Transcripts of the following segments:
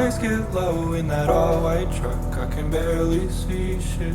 eyes get low in that all-white truck, I can barely see shit.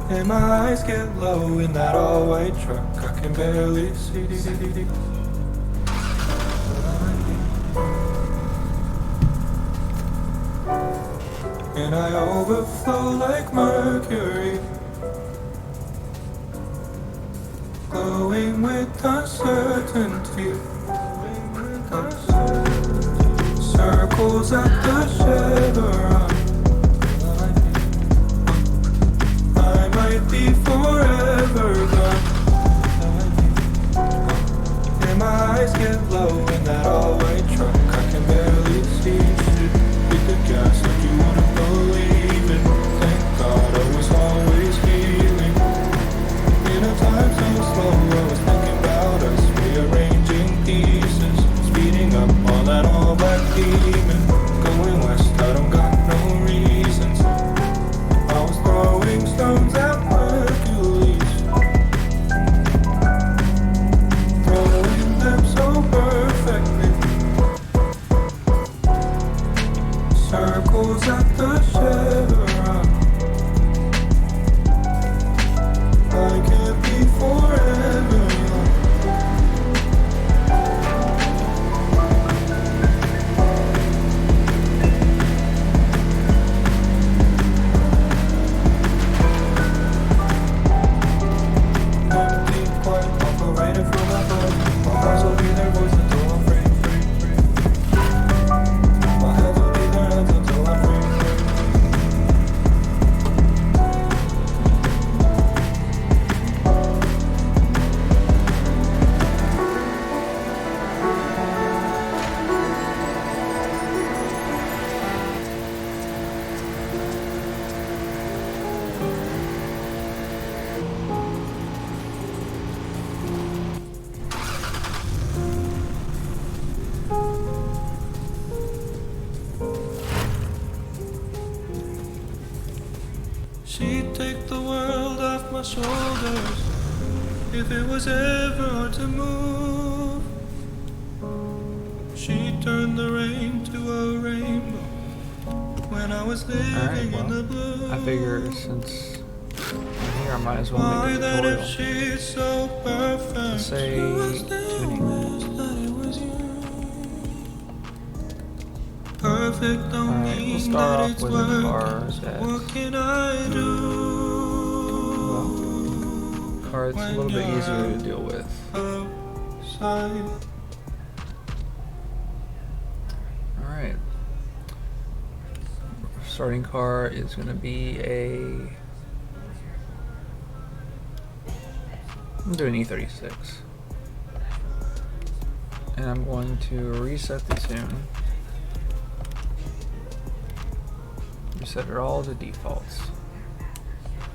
And my eyes get low in that all-white truck, I can barely see. And I overflow like mercury, glowing with uncertainty. Circles at the chevron, I might be forever gone. And my eyes get low in that all-white truck, I can barely see shit. Hit the gas like you wouldn't believe it. Thank God I was always healing. In a time so slow, I was thinking about us, rearranging pieces, speeding up on that all-black demon. Going west, I don't got no reasons. I was throwing stones at Hercules, throwing them so perfectly. Circles at the chevron, I can't be forever young. Empty, quiet, operated from above. My heart will be their voice until I'm free. My head will be their hands until I'm free. She'd take the world off my shoulders if it was ever hard to move. She'd turn the rain to a rainbow when I was living in the blue. I figure since I'm here, I might as well Why make a that if tutorial. she's so perfect, Say she was there tuning. wish that it was you. Perfect don't Alright, we'll mean start that off it's with a car working. that What can I do? car that's a little bit easier to deal with. Outside. Alright. Starting car is going to be I'm doing E36. And I'm going to reset the tune. Reset it all to defaults.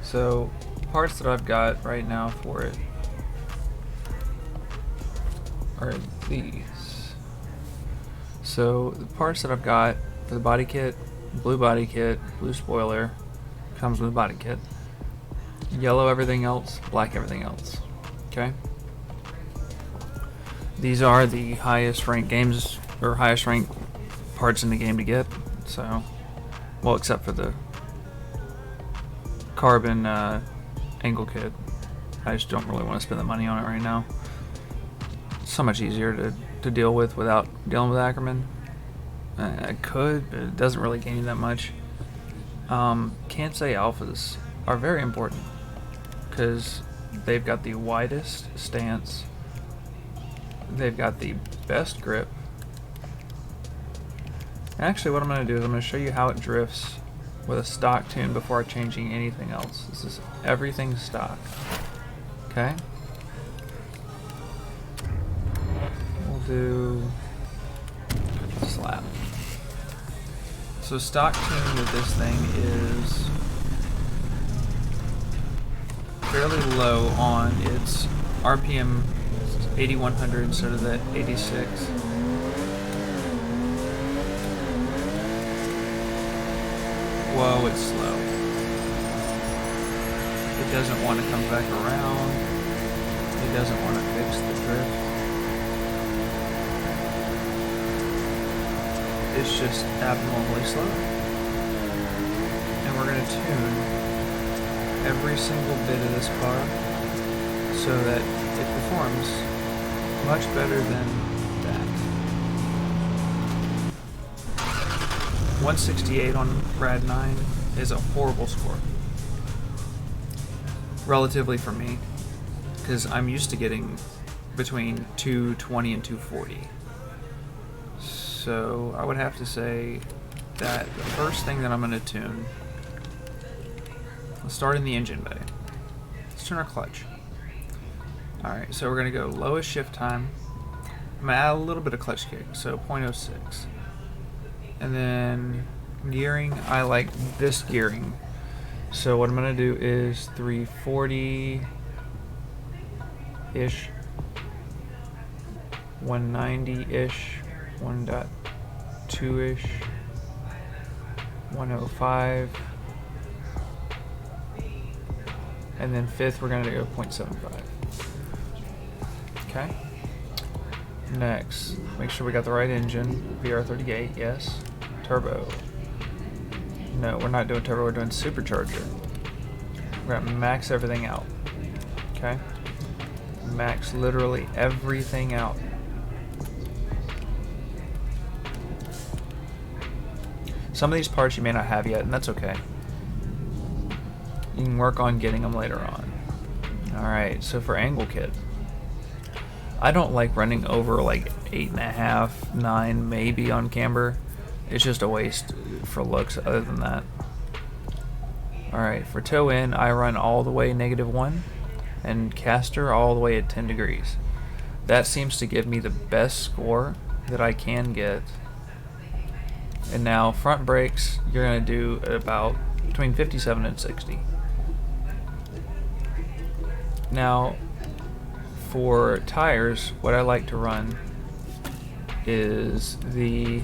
So, parts that I've got right now for it are these. So, the parts that I've got for the body kit, blue spoiler, comes with the body kit. Yellow everything else, black everything else. Okay? These are the highest ranked games, or highest ranked parts in the game to get. So, well, except for the carbon angle kit. I just don't really want to spend the money on it right now. It's so much easier to deal with without dealing with Ackerman. I could, but it doesn't really gain you that much. Kansei alphas are very important because they've got the widest stance, they've got the best grip. Actually, what I'm going to do is I'm going to show you how it drifts with a stock tune before changing anything else. This is everything stock. Okay? We'll do slap. So stock tune with this thing is fairly low on its RPM, 8100 instead of the 86. Whoa, it's slow. It doesn't want to come back around. It doesn't want to fix the drift. It's just abnormally slow. And we're going to tune every single bit of this car so that it performs much better than that. 168 on Rad 9 is a horrible score. Relatively for me, because I'm used to getting between 220 and 240. So I would have to say that the first thing that I'm going to tune, let's start in the engine bay. Let's tune our clutch. Alright, so we're going to go lowest shift time. I'm going to add a little bit of clutch kick, so 0.06. And then gearing, I like this gearing. So what I'm going to do is 340-ish, 190-ish, 1.2-ish, 105, and then fifth we're going to go 0.75. Okay. Next, make sure we got the right engine. VR38, yes. Turbo. No, we're not doing turbo, we're doing supercharger. We're going to max everything out. Okay? Max literally everything out. Some of these parts you may not have yet, and that's okay. You can work on getting them later on. Alright, so for angle kit, I don't like running over like 8.5, 9 maybe on camber. It's just a waste for looks other than that. Alright, for toe in, I run all the way -1 and caster all the way at 10 degrees. That seems to give me the best score that I can get. And now front brakes, you're going to do about between 57 and 60. Now for tires, what I like to run is the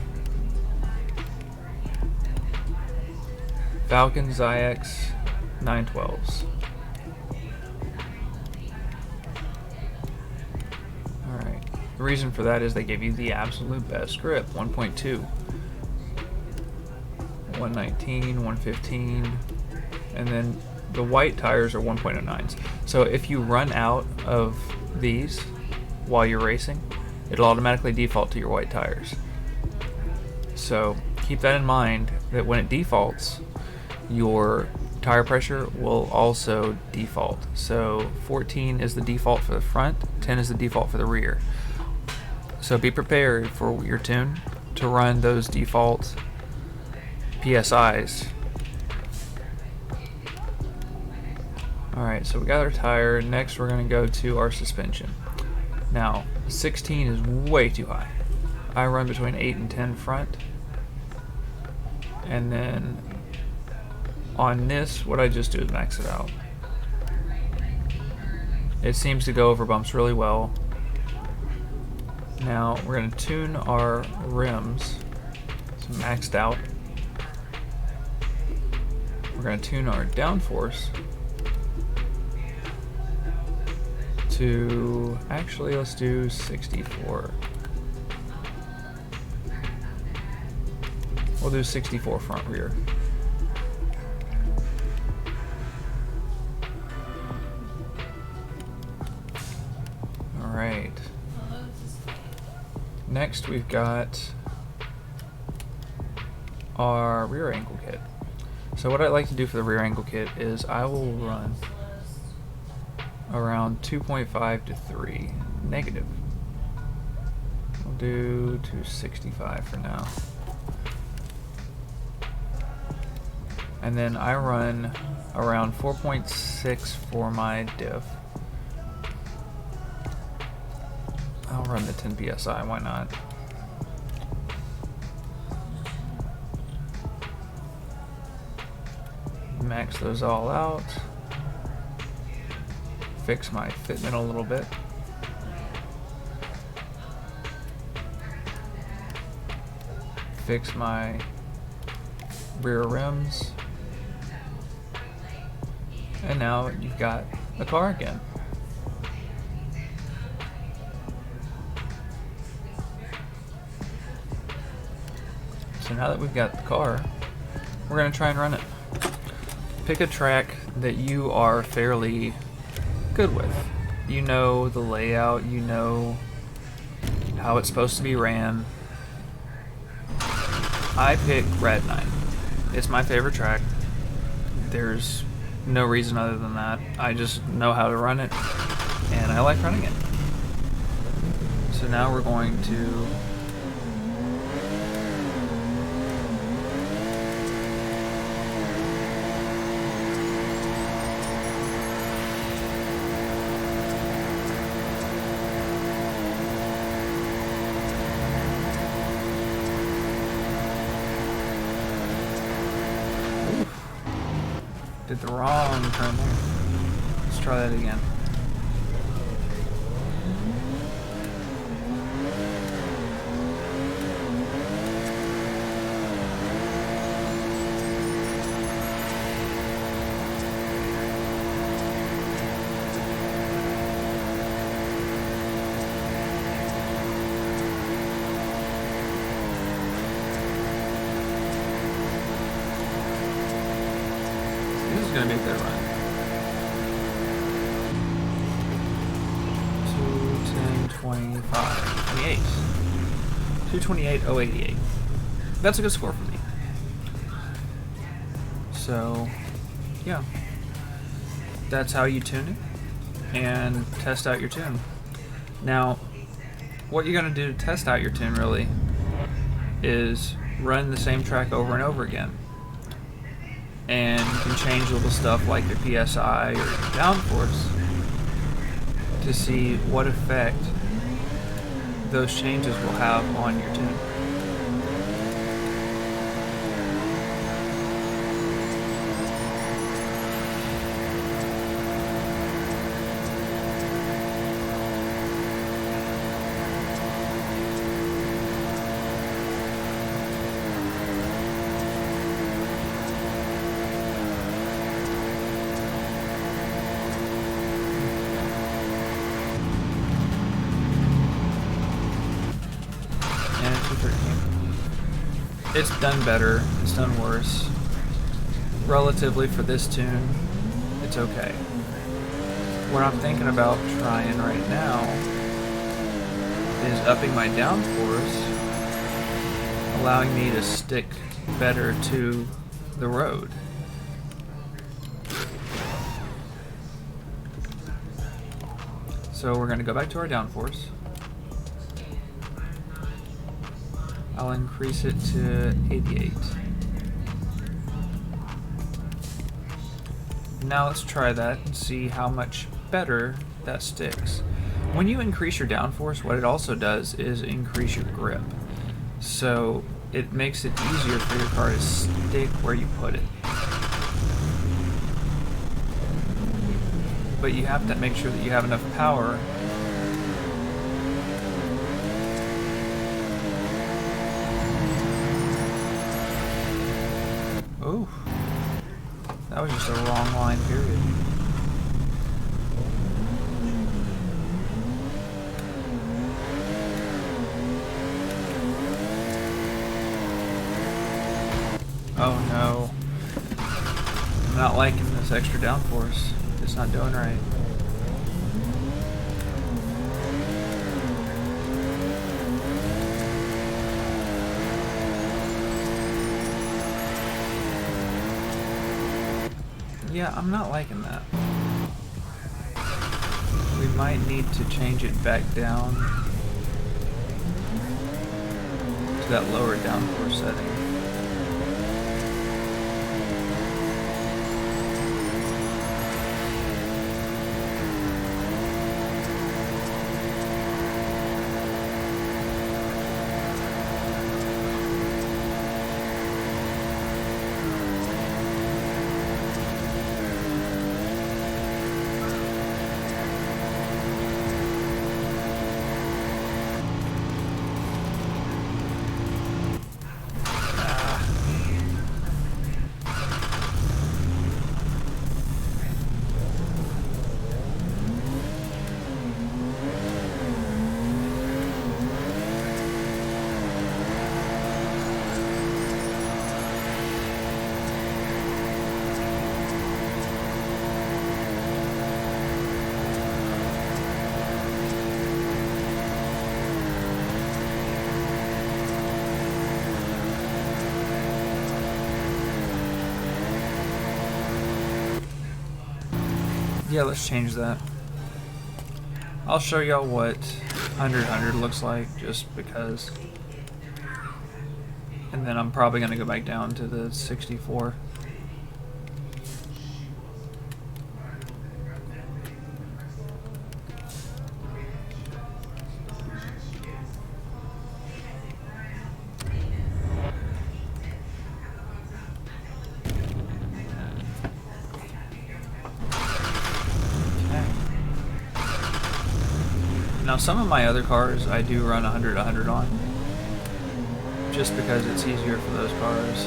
Falcon Zyx 912s. Alright, the reason for that is they give you the absolute best grip, 1.2. 119, 115, and then the white tires are 1.09s. So if you run out of these while you're racing, it'll automatically default to your white tires. So keep that in mind, that when it defaults, your tire pressure will also default. So 14 is the default for the front, 10 is the default for the rear. So be prepared for your tune to run those default PSIs. Alright, so we got our tire. Next we're going to go to our suspension. Now 16 is way too high. I run between 8 and 10 front, and then on this what I just do is max it out. It seems to go over bumps really well. Now we're going to tune our rims, so maxed out. We're going to tune our downforce to, actually let's do 64. We'll do 64 front rear. Alright. Next we've got our rear angle kit. So what I like to do for the rear angle kit is I will run around 2.5 to 3 negative. We'll do 265 for now. And then I run around 4.6 for my diff. I'll run the 10 PSI, why not? Max those all out. Fix my fitment a little bit. Fix my rear rims. And now you've got the car again. So now that we've got the car, we're going to try and run it. Pick a track that you are fairly good with. You know the layout, you know how it's supposed to be ran. I picked Rad 9. It's my favorite track. There's no reason other than that. I just know how to run it, and I like running it. So now we're going to did the wrong turn there. Let's try that again. This is going to be a good run. 2:10:25, 28. 2:28:088. That's a good score for me. So, yeah. That's how you tune it and test out your tune. Now, what you're going to do to test out your tune really is run the same track over and over again. And you can change little stuff like your PSI or your downforce to see what effect those changes will have on your tune. It's done better, it's done worse. Relatively for this tune, it's okay. What I'm thinking about trying right now is upping my downforce, allowing me to stick better to the road. So we're going to go back to our downforce. I'll increase it to 88. Now let's try that and see how much better that sticks. When you increase your downforce, what it also does is increase your grip. So it makes it easier for your car to stick where you put it. But you have to make sure that you have enough power . Oh, that was just a wrong line, period. Oh no. I'm not liking this extra downforce. It's not doing right. Yeah, I'm not liking that. We might need to change it back down to that lower downforce setting. Yeah, let's change that. I'll show y'all what 100 looks like, just because. And then I'm probably going to go back down to the 64. Now, some of my other cars I do run 100 on, just because it's easier for those cars.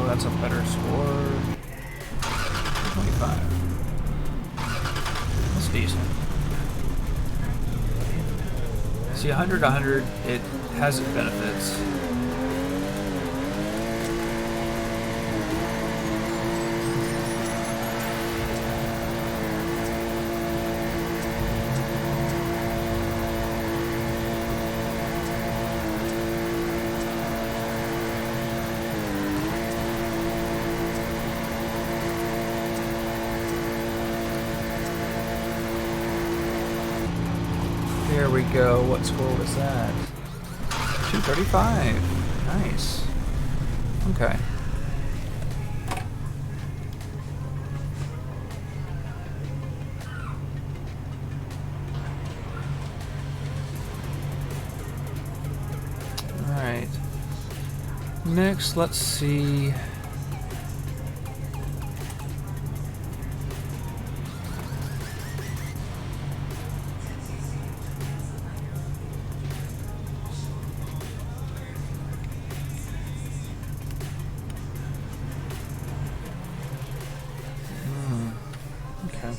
That's a better score. 25. That's decent. See, 100, it has its benefits. There we go. What score was that? 235. Nice. Okay. Alright. Next, let's see. Okay.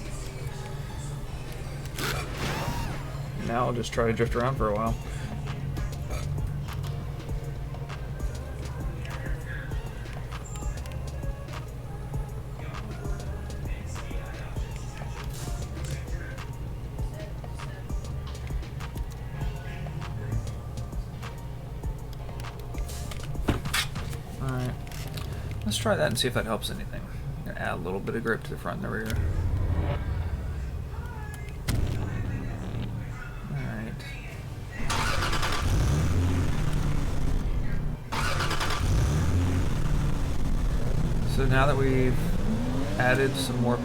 Now I'll just try to drift around for a while. Alright. Let's try that and see if that helps anything. I'm gonna add a little bit of grip to the front and the rear. Alright. So now that we've added some more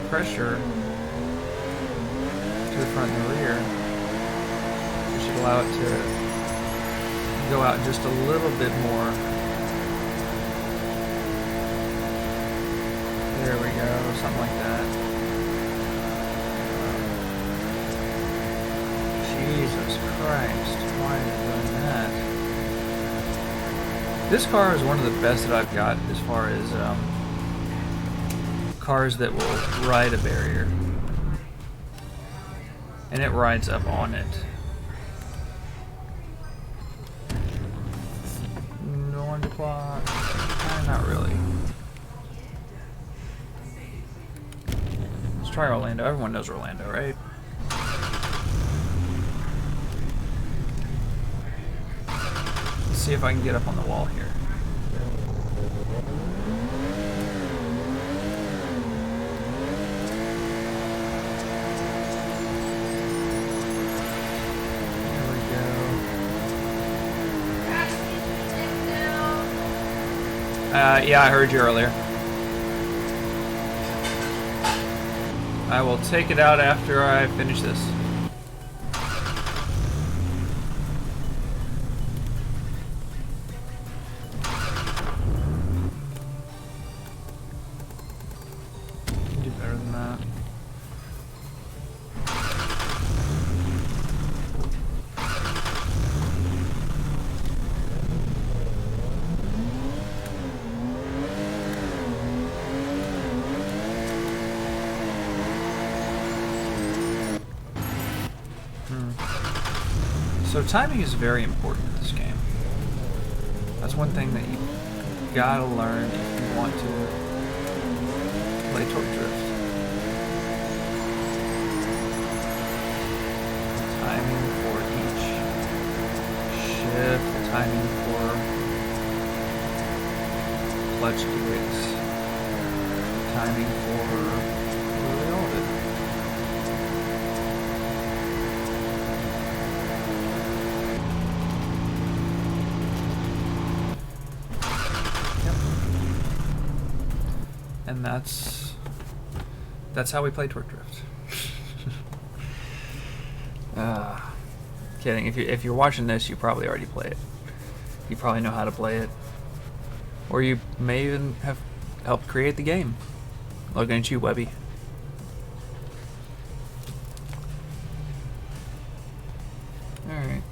pressure to the front and the rear, we should allow it to go out just a little bit more. There we go, something like that. Jesus Christ, why is it doing that? This car is one of the best that I've got as far as cars that will ride a barrier. And it rides up on it. No underclock. Not really. Let's try Orlando. Everyone knows Orlando, right? Let's see if I can get up on the wall here. Yeah, I heard you earlier. I will take it out after I finish this. Can do better than that. So So timing is very important in this game. That's one thing that you gotta learn if you want to play Torque Drift. Timing for each shift, the timing for clutch kicks, timing for really all of it. And that's how we play Torque Drift. Kidding. If you're watching this, you probably already play it. You probably know how to play it, or you may even have helped create the game. Looking at you, Webby. All right.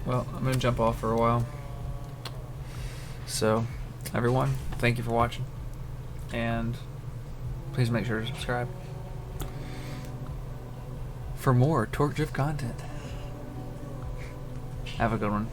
Well, I'm gonna jump off for a while. So, everyone, thank you for watching. And please make sure to subscribe for more Torque Drift content. Have a good one.